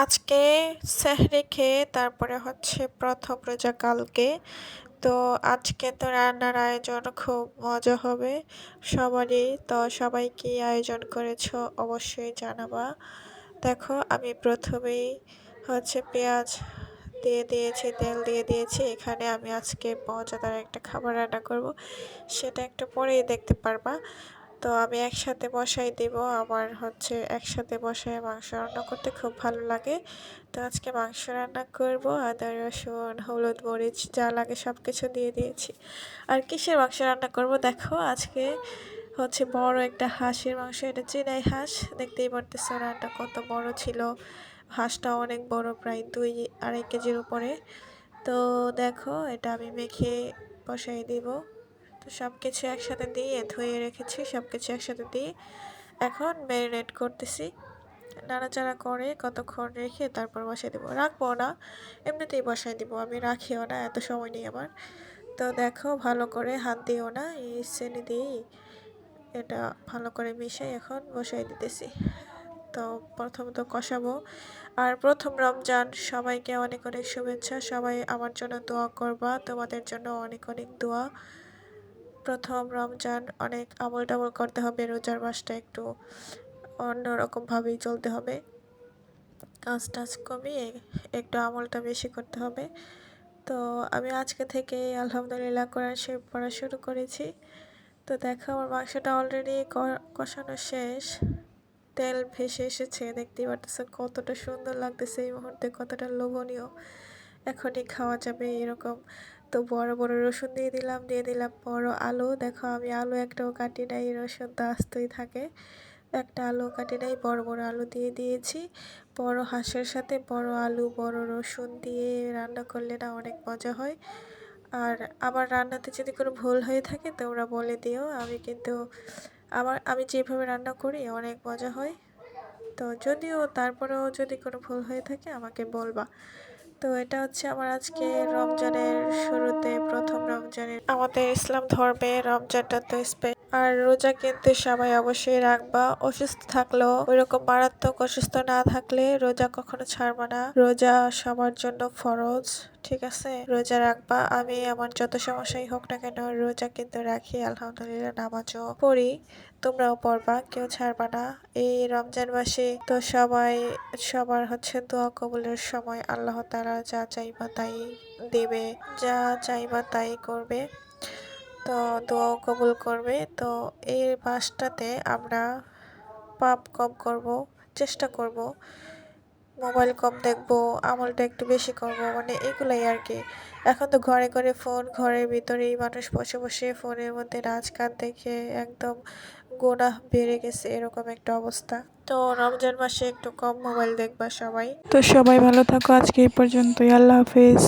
আজকে সেহরি খেয়ে তারপরে হচ্ছে প্রথম রোজা কালকে। তো আজকে তো রান্নার আয়োজন খুব মজা হবে সবারই। তো সবাই কি আয়োজন করেছো অবশ্যই জানাবা। দেখো আমি প্রথমেই হচ্ছে পেঁয়াজ দিয়ে দিয়েছি, তেল দিয়ে দিয়েছি। এখানে আমি আজকে মজাদার একটা খাবার রান্না করব, সেটা একটু পরেই দেখতে পারবা। তো আমি একসাথে বসাই দিব। আমার হচ্ছে একসাথে বসায় মাংস রান্না করতে খুব ভালো লাগে। তো আজকে মাংস রান্না করব, আদা রসুন হলুদ মরিচ যা লাগে সব কিছু দিয়ে দিয়েছি। আর কিসের মাংস রান্না করব দেখো, আজকে হচ্ছে বড় একটা হাঁসের মাংস। এটা চীনাই হাঁস, দেখতেই পারতেছো রান্না কত বড় ছিল। হাঁসটা অনেক বড়, প্রায় 2-2.5 কেজির উপরে। তো দেখো এটা আমি মেখে বসাই দিব। তো সব কিছু একসাথে দিয়ে ধুয়ে রেখেছি, সব কিছু একসাথে দিয়ে এখন ম্যারিনেট করতেছি। নাড়াচাড়া করে কতক্ষণ রেখে তারপর বসাই দেবো, রাখবো না, এমনিতেই বসাই দিব, আমি রাখিও না, এত সময় নেই আমার। তো দেখো ভালো করে হাত দিও না, এই চেনি দিয়েই এটা ভালো করে মিশাই এখন বসাই দিতেছি। তো প্রথমত কষাবো। আর প্রথম রমজান, সবাইকে অনেক অনেক শুভেচ্ছা। সবাই আমার জন্য দোয়া করবা, তোমাদের জন্য অনেক অনেক দোয়া। প্রথম রমজান, অনেক আমল টামল করতে হবে, রোজার মাসটা একটু অন্যরকমভাবেই চলতে হবে। কাজ টাজ কমিয়ে একটু আমলটা বেশি করতে হবে। তো আমি আজকে থেকে আলহামদুলিল্লাহ কোরআন শরীফ পড়া শুরু করেছি। তো দেখো আমার মাংসটা অলরেডি কষানো শেষ, তেল ভেসে এসেছে, দেখতেই পারতেছে কতটা সুন্দর লাগতেছে এই মুহূর্তে, কতটা লোভনীয়। এখনই খাওয়া যাবে এরকম। তো বড় বড় রসুন দিয়ে দিলাম, দিয়ে দিলাম বড় আলু। দেখো আমি আলু একটাও কাটি নাই, রসুন তো আস্তই থাকে। একটা আলু কাটি নাই, বড় বড় আলু দিয়ে দিয়েছি। বড় হাঁসের সাথে বড় আলু বড় রসুন দিয়ে রান্না করলে না অনেক মজা হয়। আর আমার রান্নাতে যদি কোনো ভুল হয়ে থাকে তোমরা বলে দিও, আমি কিন্তু আমি যেভাবে রান্না করি অনেক মজা হয়। তো যদিও তারপরেও যদি কোনো ভুল হয়ে থাকে আমাকে বলবা। তো এটা হচ্ছে আমার আজকে রমজানের শুরুতে, প্রথম রমজানের আমাদের ইসলাম ধর্মে রমজানটা তো আর রোজা কিন্তু সবাই অবশ্যই রাখবা। অসুস্থ থাকলেও ওইরকম মারাত্মক অসুস্থ না থাকলে রোজা কখনো ছাড়বা না। রোজা সবার জন্য ফরজ, ঠিক আছে? রোজা রাখবা। আমি আমার যত সমস্যাই হোক না কেন রোজা কিন্তু রাখি, আলহামদুলিল্লাহ নামাজও পড়ি। তোমরাও পড়বা, কেউ ছাড়বা না। এই রমজান মাসে তো সবার হচ্ছে দোয়া কবুলের সময়। আল্লাহ তাআলা যা চাইবা তাই দেবে, যা চাইবা তাই করবে। তো দোয়াও কবুল করবে। তো এই মাসটাতে আমরা পাপ কম করব, চেষ্টা করব, মোবাইল কম দেখব, আমলটা একটু বেশি করব, মানে এগুলাই আর কি। এখন তো ঘরে ঘরে ফোন, ঘরের ভিতরেই মানুষ বসে বসে ফোনের মধ্যে নাচ গান দেখে একদম গুনাহ বেড়ে গেছে, এরকম একটা অবস্থা। তো রমজান মাসে একটু কম মোবাইল দেখবা সবাই। তো সবাই ভালো থাকো, আজকে এই পর্যন্তই, আল্লাহ হাফেজ।